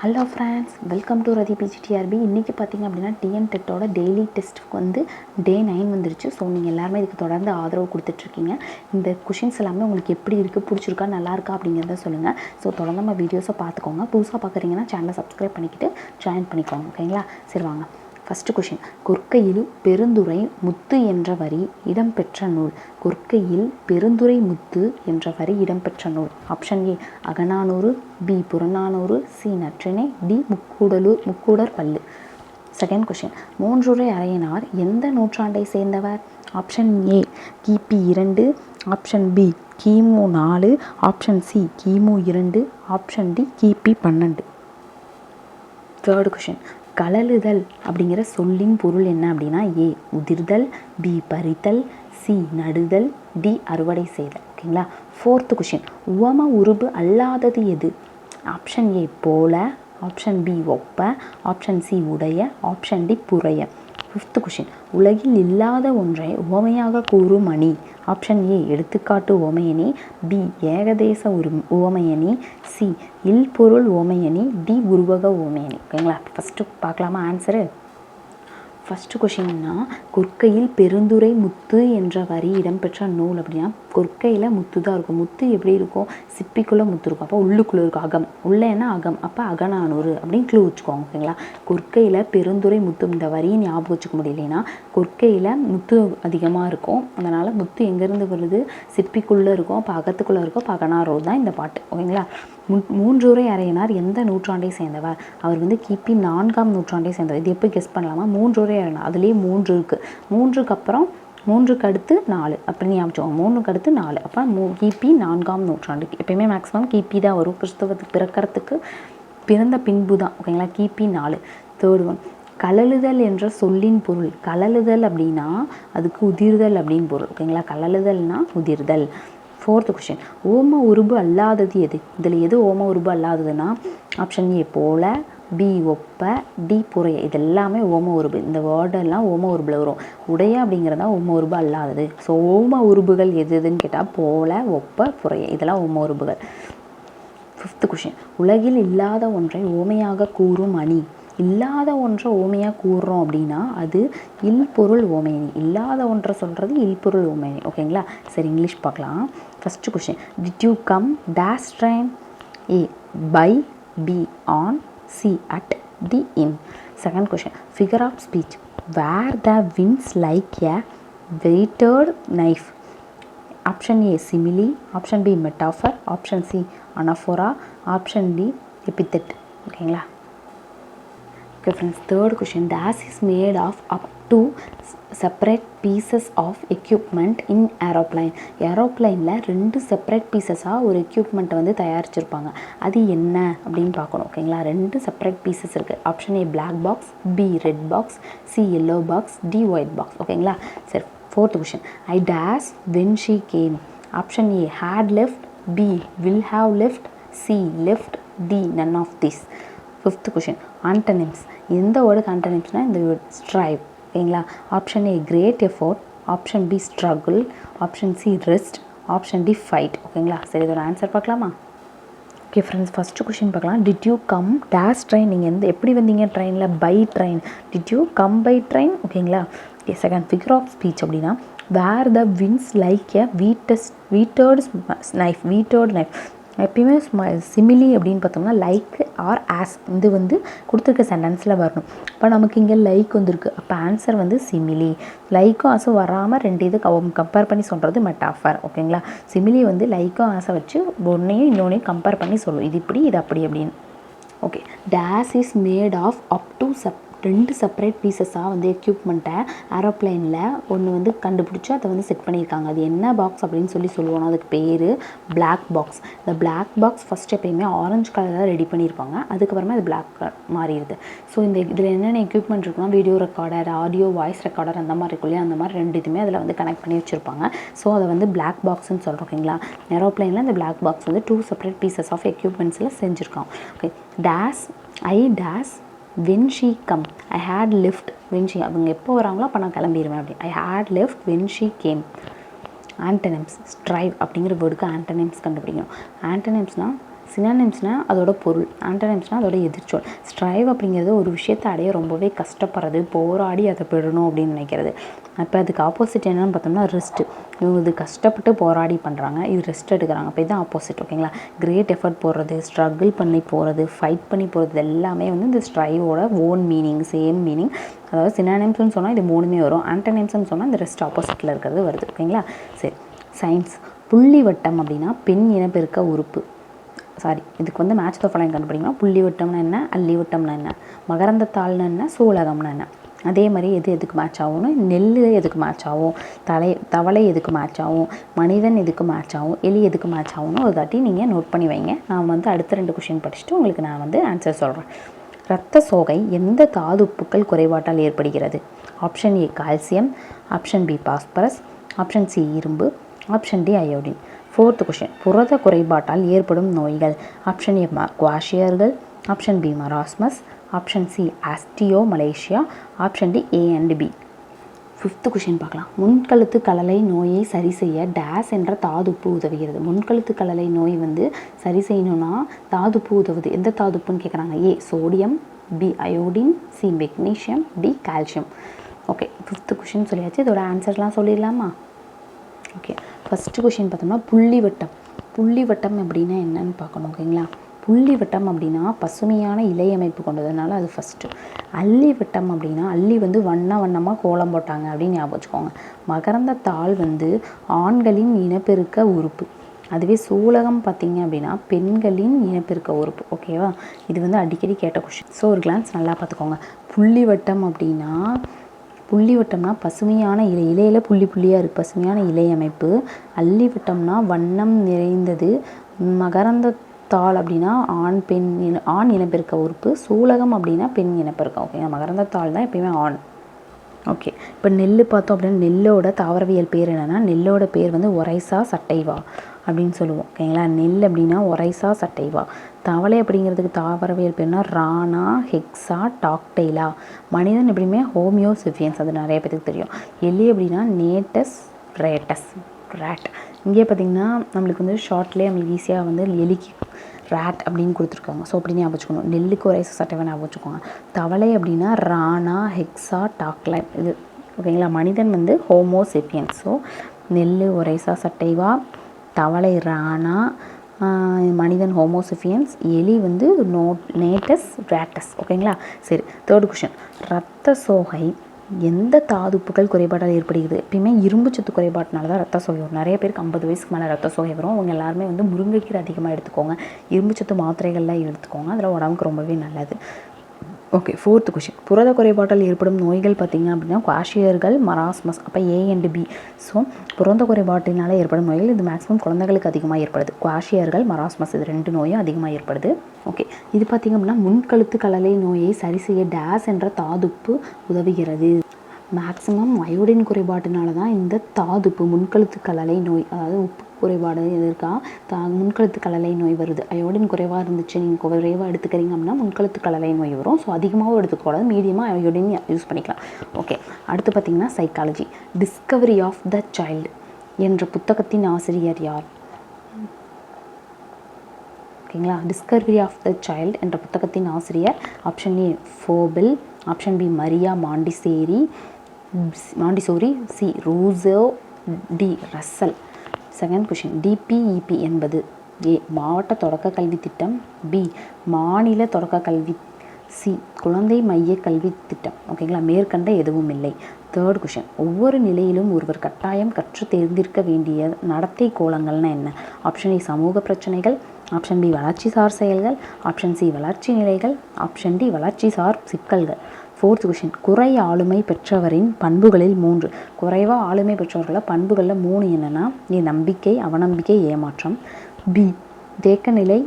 Hello friends, welcome to Rati PGTRB. இன்றைக்கி பார்த்திங்க அப்படின்னா டிஎன் டெட்டோட டெய்லி டெஸ்ட்டுக்கு வந்து டே 9 வந்துருச்சு. ஸோ நீங்கள் எல்லாருமே இதுக்கு தொடர்ந்து ஆதரவு கொடுத்துட்ருக்கீங்க. இந்த கொஷின்ஸ் எல்லாமே உங்களுக்கு எப்படி இருக்குது, பிடிச்சிருக்கா, நல்லாயிருக்கா அப்படிங்கிறத சொல்லுங்கள். ஸோ தொடர்ந்து நம்ம வீடியோஸை பார்த்துக்கோங்க. புதுசாக பார்க்குறீங்கன்னா சேனலை சப்ஸ்கிரைப் பண்ணிக்கிட்டு ஜாயின் பண்ணிக்கோங்க. ஓகேங்களா? சரி வாங்க. ஃபஸ்ட்டு கொஷின், கொற்கையில் பெருந்துறை முத்து என்ற வரி இடம்பெற்ற நூல். கொற்கையில் பெருந்துறை முத்து என்ற வரி இடம்பெற்ற நூல். Option A Akananuru, B Purananuru, C Natrinai, D Mukkoodar Pallu. Second question, மூன்றுரை அரையனார் எந்த நூற்றாண்டை சேர்ந்தவர்? ஆப்ஷன் ஏ கிபி 2, ஆப்ஷன் பி கிமு 4, ஆப்ஷன் சி கிமு 2, ஆப்ஷன் டி கிபி 12. தேர்ட் கொஷின், கழலுதல் அப்படிங்கிற சொல்லின் பொருள் என்ன அப்படின்னா ஏ உதிர்தல், பி பறித்தல், சி நடுதல், டி அறுவடை செய்தல். ஓகேங்களா? ஃபோர்த்து கொஷின், உவம உருபு அல்லாதது எது? ஆப்ஷன் ஏ போல, ஆப்ஷன் பி ஒப்ப, ஆப்ஷன் சி உடைய, ஆப்ஷன் டி புரைய. ஃபிஃப்த்து கொஷின், உலகில் இல்லாத ஒன்றை உவமையாக கூறும் அணி. ஆப்ஷன் ஏ எடுத்துக்காட்டு உவமையணி, பி ஏகதேச உவமையணி, சி இல்பொருள் உவமையணி, டி உருவக உவமையணி. ஓகேங்களா? ஃபஸ்ட்டு பார்க்கலாமா ஆன்சரு? ஃபஸ்ட்டு கொஷின்னா கொற்கையில் பெருந்துறை முத்து என்ற வரி இடம்பெற்ற நூல் அப்படின்னா கொற்கையில் முத்து தான் இருக்கும். முத்து எப்படி இருக்கும்? சிப்பிக்குள்ளே முத்து இருக்கும். அப்போ உள்ளுக்குள்ளே இருக்கும் அகம். உள்ளேன்னா அகம். அப்போ அகநானூறு அப்படின்னு க்ளூ வச்சுக்கோங்க. ஓகேங்களா? கொற்கையில் பெருந்துறை முத்து, இந்த வரியை ஞாபகம் வச்சுக்க முடியலைன்னா கொற்கையில் முத்து அதிகமாக இருக்கும். அதனால் முத்து எங்கேருந்து வருது? சிப்பிக்குள்ளே இருக்கும். அப்போ அகத்துக்குள்ளே இருக்கும். அப்போ அகநானூறு தான் இந்த பாட்டு. ஓகேங்களா? மூன்றுரை அரையனார் எந்த நூற்றாண்டை சேர்ந்தவர்? அவர் வந்து கிபி 4ஆம் நூற்றாண்டை சேர்ந்தவர். இது எப்போ கெஸ் பண்ணலாமா? மூன்றுரை அரையனார், அதுலேயே 3 இருக்குது. 3க்கு அப்புறம் 3க்கு அடுத்து 4 அப்படின்னு ஞாபகம். 3க்கு அடுத்து 4, அப்போ கிபி 4ஆம் நூற்றாண்டு. எப்பயுமே மேக்ஸிமம் கிபி தான் வரும். கிறிஸ்தவத்துக்கு பிறக்கிறதுக்கு பிறந்த பின்பு தான். ஓகேங்களா? கிபி 4. தேர்ட் ஒன், கழலுதல் என்ற சொல்லின் பொருள். கழலுதல் அப்படின்னா அதுக்கு உதிர்தல் அப்படின்னு பொருள். ஓகேங்களா? கழலுதல்னா உதிர்தல். ஃபோர்த்து கொஷின், ஓம உருபு அல்லாதது எது? இதில் எது ஓம உருபு அல்லாததுன்னா ஆப்ஷன் ஏ போல, பி ஒப்ப, டி புரைய. இது எல்லாமே ஓம உருபு. இந்த வேர்டெல்லாம் ஓம உருபில் வரும். உடைய அப்படிங்கிறதா ஓம உருபு அல்லாதது. ஸோ ஓம உருபுகள் எதுன்னு கேட்டால் போல, ஒப்ப, புரைய. இதெல்லாம் ஓம உருபுகள். ஃபிஃப்த்து கொஷின், உலகில் இல்லாத ஒன்றை ஓமையாக கூறும் அணி. இல்லாத ஒன்றை ஓமையாக கூறுறோம் அப்படின்னா அது இல்பொருள் ஓமையணி. இல்லாத ஒன்றை சொல்கிறது இல்பொருள் ஓமையணி. ஓகேங்களா? சரி, இங்கிலீஷ் பார்க்கலாம். First question, did you come dash train? A by, B on, C at, D in. Second question, figure of speech. Where the wins like a weighted knife. Option A simile, option B metaphor, option C anaphora, option D epithet. ஓகேங்களா? Okay friends, third question, this is made of up to separate pieces of equipment in aeroplane. ஏரோப்ளைனில் 2 separate பீசஸாக ஒரு எக்யூப்மெண்ட்டை வந்து தயாரிச்சிருப்பாங்க. அது என்ன அப்படின்னு பார்க்கணும். ஓகேங்களா? 2 செப்பரேட் பீசஸ் இருக்குது. Option A black box, B red box, C yellow box, D white box. ஓகேங்களா? சரி, fourth question, I days when she came. Option A had left, B will have left, C left, D none of this. Fifth question, antonyms. எந்த வேர்டுக்கு ஆண்டனிம்ஸ்னால் இந்த word strive. ஓகேங்களா? Option A great effort, option B struggle, option C rest, option D fight. ஓகேங்களா? சரி, இதோட answer பார்க்கலாமா? Okay friends, first question பார்க்கலாம். Did you come dash train. நீங்கள் எப்படி வந்தீங்க ட்ரெயினில்? By train. Did you come by train. ஓகேங்களா? Okay, second, figure of speech அப்படின்னா where the wins like a வீட்டர்ட் நைஃப். எப்பயுமே சிமிலி அப்படின்னு பார்த்தோம்னா லைக் ஆர் ஆஸ் இது வந்து கொடுத்துருக்க சென்டென்ஸில் வரணும். இப்போ நமக்கு இங்கே லைக் வந்துருக்கு. அப்போ ஆன்சர் வந்து சிமிலி. லைக்கும் ஆஸும் வராமல் 2 இது கம்பேர் பண்ணி சொல்கிறது மெட்டாஃபர். ஓகேங்களா? சிமிலி வந்து லைக்கும் ஆசை வச்சு ஒன்றையும் இன்னொன்றையும் கம்பேர் பண்ணி சொல்லும். இது இப்படி, இது அப்படி அப்படின்னு. Okay, days is made of up to 2 separate பீசஸாக வந்து எக்யூப்மெண்ட்டை ஏரோப்ளைனில் ஒன்று வந்து கண்டுபிடிச்சி அதை வந்து செட் பண்ணியிருக்காங்க. அது என்ன பாக்ஸ் அப்படின்னு சொல்லுவோம். அதுக்கு பேர் பிளாக் பாக்ஸ். இந்த பிளாக் பாக்ஸ் ஃபஸ்ட் எப்பயுமே ஆரஞ்சு கலரில் ரெடி பண்ணியிருப்பாங்க. அதுக்கப்புறமா அது பிளாக் கலர் மாறிடுது. ஸோ இதில் என்னென்ன எக்யூப்மெண்ட் இருக்குன்னா video recorder, audio voice recorder அந்த மாதிரி இருக்கும் இல்லையா, அந்த மாதிரி 2 இதுவுமே அதில் வந்து கனெக்ட் பண்ணி வச்சுருப்பாங்க. ஸோ அதை வந்து பிளாக் பாக்ஸ்ன்னு சொல்கிறோம். ஓகேங்களா? ஏரோப்ளைனில் இந்த பிளாக் பாக்ஸ் வந்து 2 செப்பரேட் பீசஸ் ஆஃப் எக்யூப்மெண்ட்ஸில் செஞ்சுருக்காங்க. Okay, days I days when she come. I had left when she. அவங்க எப்போ வராங்களோ அப்போ நான் கிளம்பிடுவேன் அப்படி. I had left when she came. Antonyms, strive அப்படிங்கிற வேர்டுக்கு ஆண்டனிம்ஸ் கண்டுபிடிக்கணும். ஆண்டனிம்ஸ்னால் சினானிம்ஸ்னால் அதோட பொருள், ஆண்டனிம்ஸ்னால் அதோட எதிர்ச்சொல். ஸ்ட்ரைவ் அப்படிங்கிறது ஒரு விஷயத்தை அடைய ரொம்பவே கஷ்டப்படுறது, போராடி அதை பெறணும் அப்படின்னு நினைக்கிறது. அப்போ அதுக்கு ஆப்போசிட் என்னென்னு பார்த்தோம்னா ரெஸ்ட்டு. இவங்க இது கஷ்டப்பட்டு போராடி பண்ணுறாங்க, இது ரெஸ்ட் எடுக்கிறாங்க. அப்போ இதுதான் ஆப்போசிட். ஓகேங்களா? கிரேட் எஃபர்ட் போடுறது, ஸ்ட்ரகிள் பண்ணி போகிறது, ஃபைட் பண்ணி போகிறது எல்லாமே வந்து இந்த ஸ்ட்ரைவோட ஓன் மீனிங், சேம் மீனிங். அதாவது சினானிம்ஸ்னு சொன்னால் இது மூணுமே வரும், ஆண்டனிம்ஸ்னு சொன்னால் இந்த ரெஸ்ட் ஆப்போசிட்டில் இருக்கிறது வருது. ஓகேங்களா? சரி. சயின்ஸ். புள்ளி வட்டம் அப்படின்னா பெண் இனப்பெருக்க உறுப்பு. இதுக்கு வந்து மேட்ச் த ஃபாலோயிங் கண்டுபிடிக்கணும். புள்ளி வட்டம்னா என்ன, அல்லி வட்டம்னா என்ன, மகரந்தத்தாள்னா என்ன, சூலகம்னா என்ன. அதே மாதிரி எதுக்கு மேட்ச் ஆகும்னு, நெல் எதுக்கு மேட்ச் ஆகும், தவளை எதுக்கு மேட்ச் ஆகும், மனிதன் எதுக்கு மேட்ச் ஆகும், எலி எதுக்கு மேட்ச் ஆகும்னு ஒரு தாட்டி நீங்கள் நோட் பண்ணி வைங்க. நான் வந்து அடுத்த 2 கொஷின் படிச்சுட்டு உங்களுக்கு நான் வந்து ஆன்சர் சொல்கிறேன். இரத்த சோகை எந்த தாது உப்புக்கள் குறைபாட்டால் ஏற்படுகிறது? Option A calcium, option B phosphorus, option C இரும்பு, option D iodine. 4th question. புரத குறைபாட்டால் ஏற்படும் நோய்கள். Option A kwashiorkor, option B marasmus, option C osteomalacia, option D A and B. 5th question பார்க்கலாம். முன்கழுத்து கழலை நோயை சரி செய்ய டேஸ் என்ற தாதுப்பு உதவுகிறது. முன்கழுத்து கழலை நோய் வந்து சரி செய்யணும்னா தாதுப்பு உதவுது. எந்த தாதுப்புன்னு கேட்குறாங்க. A sodium, B iodine, C magnesium, D calcium. Okay, 5th question சொல்லியாச்சு. இதோட ஆன்சர்லாம் சொல்லிடலாமா? ஓகே, ஃபஸ்ட்டு கொஷின் பார்த்தோம்னா புள்ளி வட்டம். புள்ளி வட்டம் அப்படின்னா என்னன்னு பார்க்கணும். ஓகேங்களா? புள்ளி வட்டம் அப்படின்னா பசுமையான இலை அமைப்பு கொண்டதுனால அது ஃபஸ்ட்டு. அல்லி வட்டம் அப்படின்னா அல்லி வந்து வண்ணமாக கோலம் போட்டாங்க அப்படின்னு ஞாபகம் வச்சுக்கோங்க. மகரந்தத்தாள் வந்து ஆண்களின் இனப்பெருக்க உறுப்பு. அதுவே சூலகம் பார்த்திங்க அப்படின்னா பெண்களின் இனப்பெருக்க உறுப்பு. ஓகேவா? இது வந்து அடிக்கடி கேட்ட கொஷின். ஸோ ஒரு கிளான்ஸ் நல்லா பார்த்துக்கோங்க. புள்ளி வட்டம் அப்படின்னா புள்ளி வட்டம்னா பசுமையான இலையில் புள்ளி புள்ளியாக இருக்குது, பசுமையான இலை அமைப்பு. அல்லி வட்டம்னா வண்ணம் நிறைந்தது. மகரந்தத்தாள் அப்படின்னா ஆண் இனப்பெருக்க உறுப்பு. சூலகம் அப்படின்னா பெண் இனப்பெருக்கம். ஓகேங்களா? மகரந்தத்தாள் தான் எப்பயுமே ஆண். ஓகே, இப்போ நெல் பார்த்தோம் அப்படின்னா நெல்லோட தாவரவியல் பேர் என்னென்னா, நெல்லோட பேர் வந்து ஒரைசா சட்டைவா அப்படின்னு சொல்லுவோம். ஓகேங்களா? நெல் அப்படின்னா ஒரைசா சட்டைவா. தவளை அப்படிங்கிறதுக்கு தாவரவியல் பேர்னா ரானா ஹெக்ஸா டாக்டைலா. மனிதன் எப்படியுமே ஹோமியோசிஃபியன்ஸ், அது நிறைய பேருக்கு தெரியும். எலி அப்படின்னா நேட்டஸ் ரேட். இங்கே பார்த்திங்கன்னா நம்மளுக்கு வந்து ஷார்ட்லேயே நம்மளுக்கு ஈஸியாக வந்து எலிக்கு ரேட் அப்படின்னு கொடுத்துருக்காங்க. ஸோ அப்படி ஞாபகம் வச்சுக்கணும். நெல்லுக்கு ஒரைசா சட்டைவா ஞாபகம் வச்சுக்கோங்க. தவளை அப்படின்னா ரானா ஹெக்ஸா டாக்லை இது. ஓகேங்களா? மனிதன் வந்து ஹோமோசெப்பியன்ஸ். ஸோ நெல் ஒரைசா சட்டைவா, தவளை ரானா, மனிதன் ஹோமோசெஃபியன்ஸ், எலி வந்து நேட்டஸ் ரேட்டஸ். ஓகேங்களா? சரி, 3rd கொஷின். இரத்த சோகை எந்த தாதுப்புகள் குறைபாட்டால் ஏற்படுகிறது? எப்பயுமே இரும்பு சத்து குறைபாட்டினால தான் ரத்த சோகை வரும். நிறைய பேருக்கு 50 வயசுக்கு மேலே ரத்த சோகை வரும். அவங்க எல்லாருமே வந்து முருங்கைக்கீரை அதிகமாக எடுத்துக்கோங்க, இரும்பு சத்து மாத்திரைகள்லாம் எடுத்துக்கோங்க, அதில் உடம்புக்கு ரொம்பவே நல்லது. Okay, 4th question. புரத குறைபாட்டால் ஏற்படும் நோய்கள் பார்த்திங்க அப்படின்னா குவாஷியர்கள், மராஸ்மஸ். அப்போ ஏ அண்ட் பி. ஸோ புரத குறைபாட்டினால் ஏற்படும் நோய்கள் இது மேக்ஸிமம் குழந்தைகளுக்கு அதிகமாக ஏற்படுது. குவாஷியர்கள், மராஸ்மஸ் இது 2 நோயும் அதிகமாக ஏற்படுது. ஓகே, இது பார்த்திங்க அப்படின்னா முன்கழுத்து கழலை நோயை சரி செய்ய டேஸ் என்ற தாதுப்பு உதவுகிறது. மேக்ஸிமம் அயோடின் குறைபாட்டினால தான் இந்த தாதுப்பு முன்கழுத்து கழலை நோய், அதாவது உப்பு குறைபாடு இருக்கா முன்கழுத்து கழலை நோய் வருது. அயோடின் குறைவாக இருந்துச்சு, நீங்கள் குறைவாக எடுத்துக்கிறீங்க அப்படின்னா முன்கழுத்து கழலை நோய் வரும். ஸோ அதிகமாகவும் எடுத்துக்கூடாது, மீடியமாக அயோடின் யூஸ் பண்ணிக்கலாம். ஓகே, அடுத்து பார்த்திங்கன்னா psychology. Discovery of the child என்ற புத்தகத்தின் ஆசிரியர் யார்? ஓகேங்களா? டிஸ்கவரி ஆஃப் த சைல்டு என்ற புத்தகத்தின் ஆசிரியர் option A Froebel, option B Maria Montessori, C Rousseau, D Russell. 2nd question. DPEP என்பது ஏ மாவட்ட தொடக்க கல்வி திட்டம், பி மாநில தொடக்க கல்வி, சி குழந்தை மைய கல்வி திட்டம். ஓகேங்களா? மேற்கண்ட எதுவும் இல்லை. 3rd question. ஒவ்வொரு நிலையிலும் ஒருவர் கட்டாயம் கற்று தெரிந்திருக்க வேண்டிய நடத்தை கோலங்கள்னா என்ன? ஆப்ஷன் ஏ சமூக பிரச்சனைகள், ஆப்ஷன் பி வளர்ச்சிசார் செயல்கள், ஆப்ஷன் சி வளர்ச்சி நிலைகள், ஆப்ஷன் டி வளர்ச்சிசார் சிக்கல்கள். 4th question. குறை ஆளுமை பெற்றவரின் பண்புகளில் 3. குறைவாக ஆளுமை பெற்றவர்களில் பண்புகளில் 3 என்னென்னா, ஏ நம்பிக்கை, அவநம்பிக்கை, ஏமாற்றம், பி தேக்கநிலை,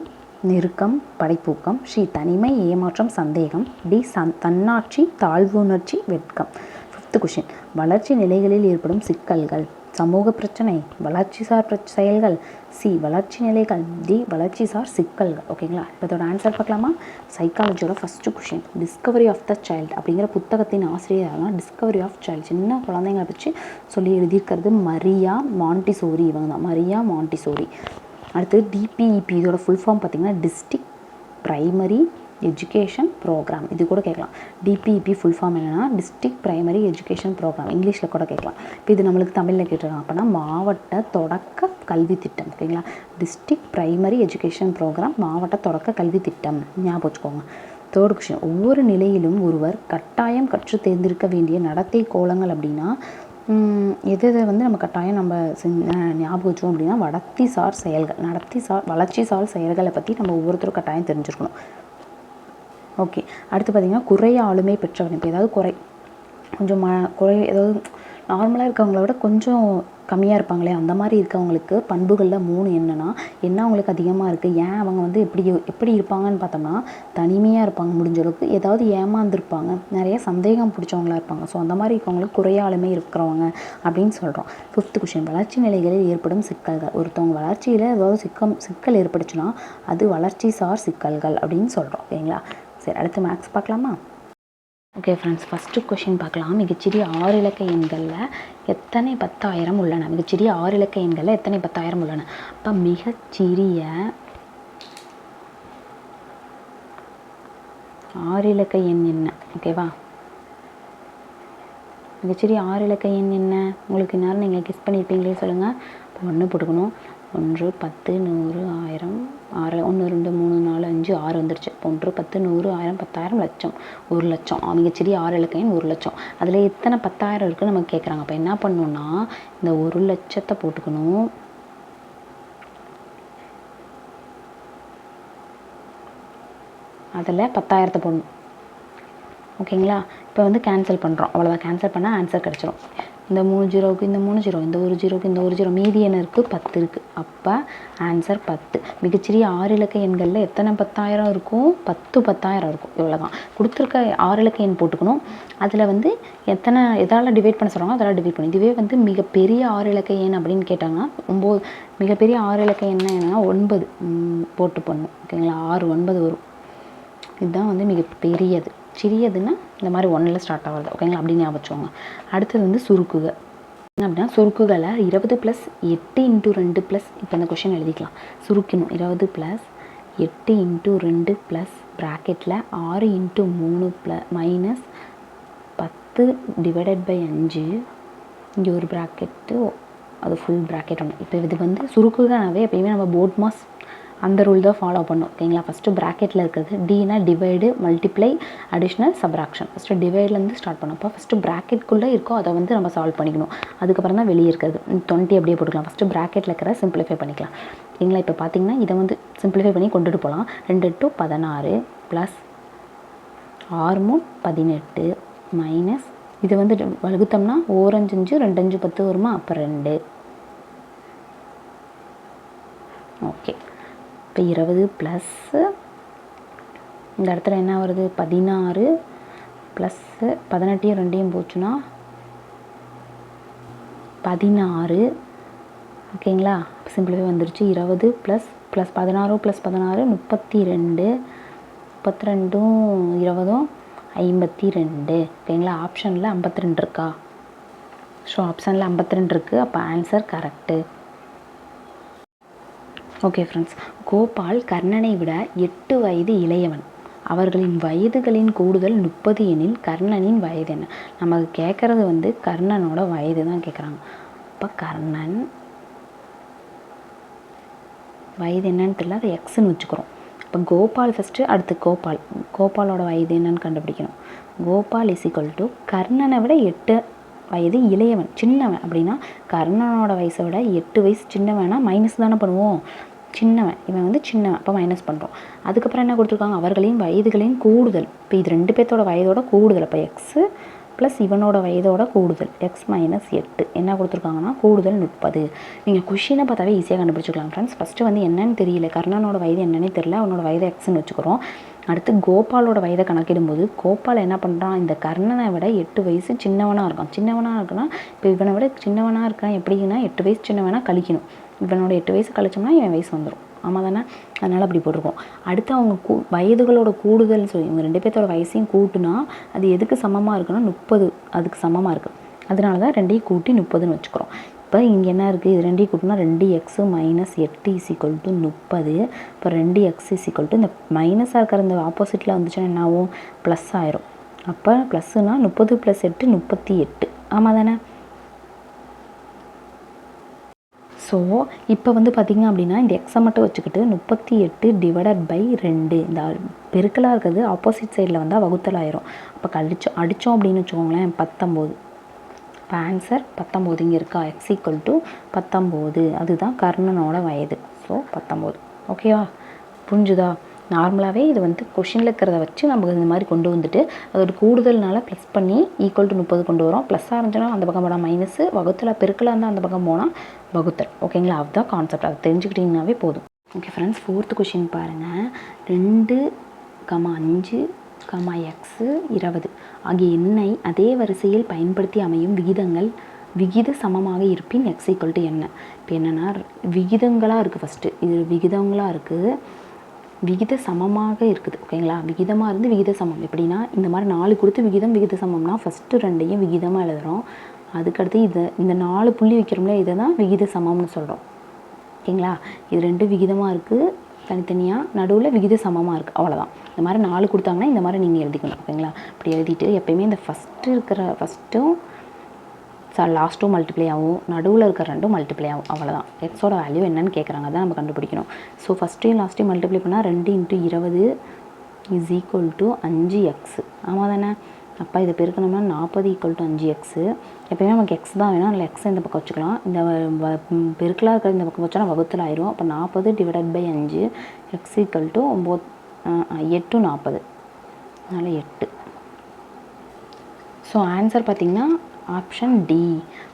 நெருக்கம், படைப்பூக்கம், சி தனிமை, ஏமாற்றம், சந்தேகம், டி தன்னாட்சி, தாழ்வுணர்ச்சி, வெட்கம். 5th question. வளர்ச்சி நிலைகளில் ஏற்படும் சிக்கல்கள். சமூக பிரச்சனை, வளர்ச்சிசார் செயல்கள், சி வளர்ச்சி நிலைகள், டி வளர்ச்சிசார் சிக்கல்கள். ஓகேங்களா? இப்போ இதோட ஆன்சர் பார்க்கலாமா? சைக்காலஜியோட first question. Discovery of the child அப்படிங்கிற புத்தகத்தின் ஆசிரியராக டிஸ்கவரி ஆஃப் சைல்டு சின்ன குழந்தைங்களை வச்சு சொல்லி எழுதியிருக்கிறது மரியா மாண்டிசோரி. இவங்க தான் மரியா மாண்டிசோரி. அடுத்து டிபிஇபி இதோட ஃபுல் ஃபார்ம் பார்த்திங்கன்னா டிஸ்ட்ரிக்ட் ப்ரைமரி எஜுகேஷன் ப்ரோக்ராம். இது கூட கேட்கலாம். டிபிஇபி ஃபுல் ஃபார்ம் என்னென்னா டிஸ்ட்ரிக்ட் ப்ரைமரி எஜுகேஷன் ப்ரோக்ராம். இங்கிலீஷில் கூட கேட்கலாம். இப்போ இது நம்மளுக்கு தமிழில் கேட்டிருக்காங்க. அப்போனா மாவட்ட தொடக்க கல்வி திட்டம். ஓகேங்களா, டிஸ்ட்ரிக்ட் ப்ரைமரி எஜுகேஷன் ப்ரோக்ராம் மாவட்ட தொடக்க கல்வி திட்டம். ஞாபகம் வச்சுக்கோங்க. தேர்ட் கொஸ்டின், ஒவ்வொரு நிலையிலும் ஒருவர் கட்டாயம் கற்று தேர்ந்தெடுக்க வேண்டிய நடத்தை கோலங்கள் அப்படின்னா எதை வந்து நம்ம கட்டாயம் நம்ம ஞாபகம் வச்சோம் அப்படின்னா வளர்ச்சி சார் செயல்களை பற்றி நம்ம ஒவ்வொருத்தரும் கட்டாயம் தெரிஞ்சுருக்கணும். ஓகே, அடுத்து பார்த்திங்கன்னா குறைய ஆளுமை பெற்றவன். இப்போ ஏதாவது கொஞ்சம் ஏதாவது நார்மலாக இருக்கவங்கள விட கொஞ்சம் கம்மியாக இருப்பாங்களே அந்த மாதிரி இருக்கவங்களுக்கு பண்புகளில் 3 என்னென்னா என்ன அவங்களுக்கு அதிகமாக இருக்குது, ஏன் அவங்க வந்து எப்படி இருப்பாங்கன்னு பார்த்தோம்னா தனிமையாக இருப்பாங்க, முடிஞ்ச அளவுக்கு ஏதாவது ஏமாந்துருப்பாங்க, நிறைய சந்தேகம் பிடிச்சவங்களா இருப்பாங்க. ஸோ அந்த மாதிரி இருக்கவங்களுக்கு குறைய ஆளுமை இருக்கிறவங்க அப்படின்னு சொல்கிறோம். 5th கொஸ்டின், வளர்ச்சி நிலைகளில் ஏற்படும் சிக்கல்கள். ஒருத்தவங்க வளர்ச்சியில் ஏதாவது சிக்கல் ஏற்பட்டுச்சுன்னா அது வளர்ச்சி சார் சிக்கல்கள் அப்படின்னு சொல்கிறோம். ஓகேங்களா, சரி அடுத்து மேக்ஸ் பார்க்கலாமா? ஓகே ஃப்ரெண்ட்ஸ், ஃபஸ்ட்டு கொஷின் பார்க்கலாம். மிகச்சிறிய 6 இலக்க எண்களில் எத்தனை 10,000 உள்ளன? மிகச்சிறிய 6 இலக்க எண்களில் எத்தனை 10,000 உள்ளன? அப்போ மிகச்சிறிய 6 இலக்க எண் என்ன? ஓகேவா, மிகச்சிறிய 6 இலக்க எண் என்ன? உங்களுக்கு நேரம் நீங்கள் கெஸ் பண்ணியிருப்பீங்களே, சொல்லுங்கள். இப்போ 1 போட்டுக்கணும். 1 10 100 1000 6 1 2 3 4 5 6 வந்துருச்சு. 1 10 100 1000 10,000 லட்சம் 1 லட்சம். மிகச்சிறிய 6 இலக்க எண் 1 லட்சம். அதில் எத்தனை 10,000 இருக்குன்னு நமக்கு கேட்குறாங்க. அப்போ என்ன பண்ணணும்னா இந்த 1 லட்சத்தை போட்டுக்கணும். அதில் 10,000 போடணும். ஓகேங்களா, இப்போ வந்து கேன்சல் பண்ணுறோம். அவ்வளோதான், கேன்சல் பண்ணால் ஆன்சர் கிடச்சிரும். இந்த 3 ஜீரோவுக்கு இந்த 3 ஜீரோ, இந்த 1 ஜீரோவுக்கு இந்த 1 ஜீரோ, மீதி என்ன இருக்குது? 10 இருக்குது. அப்போ ஆன்சர் 10. மிகச்சிறிய 6 இலக்க எண்களில் எத்தனை 10,000 இருக்கும்? 10,000 இருக்கும். இவ்வளோ தான். கொடுத்துருக்க 6 இலக்க எண் போட்டுக்கணும். அதில் வந்து எதால் டிவைட் பண்ண சொல்கிறாங்க அதெல்லாம் டிவைட் பண்ணி. இதுவே வந்து மிகப்பெரிய 6 இலக்க எண் அப்படின்னு கேட்டாங்கன்னா 9. மிகப்பெரிய 6 இலக்க எண் என்னன்னா 9 போட்டு பண்ணணும். ஓகேங்களா, 6 9 வரும். இதுதான் வந்து மிகப்பெரியது. சிறியதுன்னா இந்த மாதிரி 1ல் ஸ்டார்ட் ஆகுது. ஓகேங்களா, அப்படின்னு ஞாபகம் வச்சுக்கோங்க. அடுத்தது வந்து சுருக்குக. என்ன அப்படின்னா சுருக்குகளை 20 + 8 × 2 + இப்போ இந்த கொஷின் எழுதிக்கலாம். சுருக்கணும். 20 + 8 × 2 + ப்ராக்கெட்டில் 6 × 3 -10 / 5 இங்கே ஒரு ப்ராக்கெட்டு, அது ஃபுல் ப்ராக்கெட் ஒன்று. இப்போ இது வந்து சுருக்குகனாவே எப்பயுமே நம்ம போர்ட் மாஸ் அந்த ரூல் தான் ஃபாலோ பண்ணும். ஓகேங்களா, ஃபஸ்ட்டு ப்ராக்கெட்டில் இருக்கிறது டினா divide multiply addition subtraction. First டிவைட்லேருந்து ஸ்டார்ட் பண்ணோம். அப்போ ஃபஸ்ட்டு ப்ராக்கெட்குள்ளே இருக்கோ அதை வந்து நம்ம சால்வ் பண்ணிக்கணும். அதுக்கப்புறம் தான் வெளியே இருக்கிறது 20 அப்படியே போட்டுக்கலாம். ஃபஸ்ட்டு ப்ராக்கெட்டில் இருக்கிற சிம்பிளிஃபை பண்ணிக்கலாம். ஓகேங்களா, இப்போ பார்த்தீங்கன்னா இதை வந்து சிம்பிளிஃபை பண்ணி கொண்டுட்டு போகலாம். 2 × 16 + 6 × 18 மைனஸ் இது வந்து வகுத்தோம்னா 1 5 5 2 5 10 வருமா? அப்போ 2. ஓகே, இப்போ 20 ப்ளஸ் இந்த இடத்துல என்ன வருது? 16 ப்ளஸ் 18 2 போச்சுன்னா 16. ஓகேங்களா, சிம்பிளாகவே வந்துருச்சு. 20 + 16 + 16 32. 32 20 52. ஓகேங்களா, ஆப்ஷனில் 52 இருக்கா? ஸோ ஆப்ஷனில் 52 இருக்குது. அப்போ answer correct. Okay friends, Gopal கர்ணனை விட 8 வயது இளையவன். அவர்களின் வயதுகளின் கூடுதல் 30 எனில் கர்ணனின் வயது என்ன? நமக்கு கேட்குறது வந்து கர்ணனோட வயது தான் கேட்குறாங்க. அப்போ கர்ணன் வயது என்னன்னு தெரியல, அது எக்ஸ்ன்னு வச்சுக்கிறோம். இப்போ கோபால் ஃபஸ்ட்டு, அடுத்து கோபாலோட வயது என்னன்னு கண்டுபிடிக்கணும். கோபால் = கர்ணனை விட 8 வயது இளையவன், சின்னவன். அப்படின்னா கர்ணனோட வயசை விட 8 வயசு சின்னவனா மைனஸ் தானே பண்ணுவோம். சின்னவன், இவன் வந்து சின்னவன், அப்போ மைனஸ் பண்ணுறோம். அதுக்கப்புறம் என்ன கொடுத்துருக்காங்க? அவர்களின் வயதுகளின் கூடுதல். இப்போ இது 2 பேர்த்தோட வயதோட கூடுதல். அப்போ எக்ஸு ப்ளஸ் இவனோட வயதோட கூடுதல் எக்ஸ் - 8 என்ன கொடுத்துருக்காங்கன்னா கூடுதல் 30. நீங்கள் கொஷினை பார்த்தாவே ஈஸியாக கண்டுபிடிச்சிக்கலாம் ஃப்ரெண்ட்ஸ். ஃபஸ்ட்டு வந்து என்னன்னு தெரியல, கர்ணனோட வயது என்னன்னே தெரியல, அவனோட வயதை எக்ஸ்ன்னு வச்சுக்கிறோம். அடுத்து கோபாலோட வயதை கணக்கிடும்போது கோபால் என்ன பண்ணுறான்? இந்த கர்ணனை விட 8 வயசு சின்னவனாக இருக்கான். சின்னவனாக இருக்குன்னா இப்போ இவனை விட சின்னவனாக இருக்கான். எப்படின்னா 8 வயசு சின்னவனாக கழிக்கணும். இவனோட 8 வயசு கழிச்சோம்னா இவன் வயசு வந்துடும். ஆமாம் தானே? அதனால் அப்படி போட்டிருக்கோம். அடுத்து அவங்க வயதுகளோட கூடுதல் சொல்லி இவங்க 2 பேர்த்தோட வயசையும் கூட்டுனா அது எதுக்கு சமமாக இருக்குன்னா 30 அதுக்கு சமமாக இருக்குது. அதனால தான் 2ஐயும் கூட்டி 30ன்னு வச்சுக்கிறோம். அப்போ இங்கே என்ன இருக்குது, இது 2 கூட்டினா 2x மைனஸ் 8 = 30. இப்போ 2x = இந்த மைனஸாக இருக்கிற இந்த ஆப்போசிட்டில் வந்துச்சுன்னா என்ன ஆகும், ப்ளஸ் ஆயிரும். அப்போ ப்ளஸ்ஸுனா 30 + 8 38. ஆமாம் தானே? ஸோ இப்போ வந்து பார்த்திங்க அப்படின்னா இந்த எக்ஸை மட்டும் வச்சுக்கிட்டு 38 ÷ 2 இந்த பெருக்கலாக இருக்கிறது ஆப்போசிட் சைடில் வந்தால் வகுத்தல் ஆயிரும். அப்போ அடித்தோம் அப்படின்னு வச்சுக்கோங்களேன் 19. இப்போ ஆன்சர் 19 இங்கே இருக்கா, x = 19. அதுதான் கர்ணனோட வயது. ஸோ 19. ஓகேவா, புரிஞ்சுதா? நார்மலாகவே இது வந்து கொஷினில் இருக்கிறத வச்சு நமக்கு இந்த மாதிரி கொண்டு வந்துட்டு அதோட கூடுதல்னால ப்ளஸ் பண்ணி = 30 கொண்டு வரோம். ப்ளஸ்ஸாக இருந்துச்சுன்னா அந்த பக்கம் போனால் மைனஸு, வகுத்தல் பெருக்கலாக இருந்தால் அந்த பக்கம் போனால் வகுத்தல். ஓகேங்களா, அதுதான் கான்செப்ட். அதை தெரிஞ்சுக்கிட்டிங்கனாவே போதும். ஓகே ஃப்ரெண்ட்ஸ், 4th கொஷின் பாருங்கள். 2, 5, x 20 ஆகிய எண்ணை அதே வரிசையில் பயன்படுத்தி அமையும் விகித சமமாக இருப்பின் x = என்ன? இப்போ என்னென்னா விகிதங்களாக இருக்குது. ஃபஸ்ட்டு இது விகிதங்களாக இருக்குது, விகித சமமாக இருக்குது. ஓகேங்களா, விகிதமாக இருந்து விகித சமம் எப்படின்னா இந்த மாதிரி 4 கொடுத்து விகித சமம்னா ஃபஸ்ட்டு 2ஐயும் விகிதமாக எழுதுகிறோம். அதுக்கடுத்து இந்த 4 புள்ளி வைக்கிறோம்ல, இதை தான் விகித சமம்னு சொல்கிறோம். ஓகேங்களா, இது 2 விகிதமாக இருக்குது தனித்தனியாக, நடுவில் விகித சமமாக இருக்குது. அவ்வளோதான். இந்த மாதிரி 4 கொடுத்தாங்கன்னா இந்த மாதிரி நீங்கள் எழுதிக்கணும். ஓகேங்களா, இப்படி எழுதிட்டு எப்போயுமே இந்த ஃபஸ்ட்டும் லாஸ்ட்டும் மல்டிப்ளை ஆகும், நடுவில் இருக்கிற 2ம் மல்டிப்ளை ஆகும். அவ்வளோதான். எக்ஸோட வேல்யூ என்னன்னு கேட்குறாங்க, அதான் நம்ம கண்டுபிடிக்கணும். ஸோ ஃபஸ்ட்டையும் லாஸ்ட்டையும் மல்டிப்ளை பண்ணால் 2 × 20 = 5x. ஆமாம் தானே? அப்போ இதை பெருக்கணும்னா 40 = 5x. எப்போயுமே நமக்கு எக்ஸ் தான் வேணும், அதில் எக்ஸ் இந்த பக்கம் வச்சுக்கலாம். இந்த பெருக்கலாக இருக்கிற இந்த பக்கம் வச்சோன்னா வகுத்தில் ஆயிரும். அப்போ 40 ÷ 5 x = 8 40. அதனால் 8. ஸோ ஆன்சர் பார்த்திங்கன்னா option D.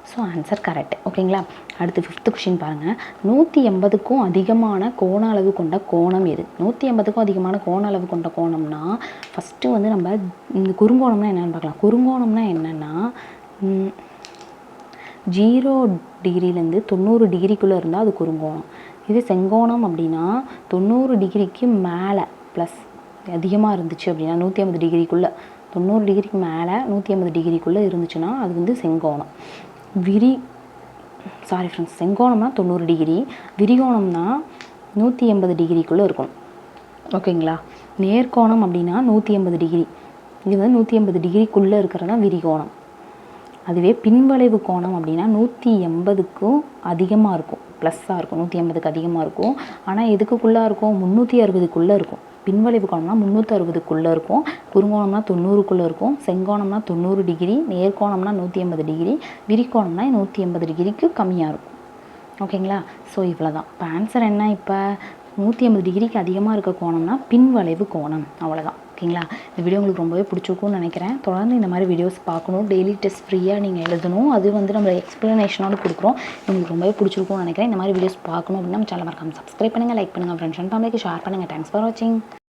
So answer correct. ஓகேங்களா, அடுத்து 5th கொஷின் பாருங்கள். 180க்கும் அதிகமான கோண அளவு கொண்ட கோணம் எது? 180க்கும் அதிகமான கோண அளவு கொண்ட கோணம்னா ஃபஸ்ட்டு வந்து நம்ம இந்த குறுங்கோணம்னா என்னென்னு பார்க்கலாம். குறுங்கோணம்னா என்னென்னா 0 டிகிரிலேருந்து 90 டிகிரிக்குள்ளே இருந்தால் அது குறுங்கோணம். இது செங்கோணம் அப்படின்னா 90 டிகிரிக்கு மேலே ப்ளஸ் அதிகமாக இருந்துச்சு அப்படின்னா 180 டிகிரிக்குள்ளே, 90 டிகிரிக்கு மேலே 180 டிகிரிக்குள்ளே இருந்துச்சுன்னா அது வந்து செங்கோணம். செங்கோணம்னா 90 டிகிரி, விரிகோணம்னா 180 டிகிரிக்குள்ளே இருக்கணும். ஓகேங்களா, நேர்கோணம் அப்படின்னா 180 டிகிரி, இது வந்து 180 டிகிரிக்குள்ளே இருக்கிறது தான் விரிகோணம். அதுவே பின்வளைவு கோணம் அப்படின்னா 180க்கும் அதிகமாக இருக்கும், ப்ளஸ்ஸாக இருக்கும், 180க்கு அதிகமாக இருக்கும். ஆனால் எதுக்குள்ளே இருக்கும், 360க்குள்ளே இருக்கும். பின்வளைவு கோணம்னா 360க்குள்ளே இருக்கும், குறுங்கோணம்னா 90க்குள்ளே இருக்கும், செங்கோணம்னா 90 டிகிரி, நேர்கோணம்னா 180 டிகிரி, விரிகோணம்னா 180 டிகிரிக்கு கம்மியாக இருக்கும். ஓகேங்களா, ஸோ இவ்வளோ தான். இப்போ ஆன்சர் என்ன, இப்போ 180 டிகிரிக்கு அதிகமாக இருக்க கோணம்னா பின்வளைவு கோணம். அவ்வளோதான். ஓகேங்களா, இந்த வீடியோ உங்களுக்கு ரொம்பவே பிடிச்சிருக்கும்னு நினைக்கிறேன். தொடர்ந்து இந்த மாதிரி வீடியோஸ் பார்க்கணும், டெய்லி டெஸ்ட் ஃப்ரீயாக நீங்கள் எழுதணும், அது வந்து நம்ம எக்ஸ்ப்ளனேஷனோடு கொடுக்குறோம். உங்களுக்கு ரொம்பவே பிடிச்சிருக்கும்னு நினைக்கிறேன். இந்த மாதிரி வீடியோஸ் பார்க்கணும் அப்படின்னா நம்ம சேனல் மறக்காம சப்ஸ்கிரைப் பண்ணுங்கள், லைக் பண்ணுங்கள், ஃப்ரெண்ட்ஸ் அண்ட் ஃபேமிலிக்கு ஷேர் பண்ணுங்கள். தேங்க்ஸ் ஃபார் வாட்சிங்.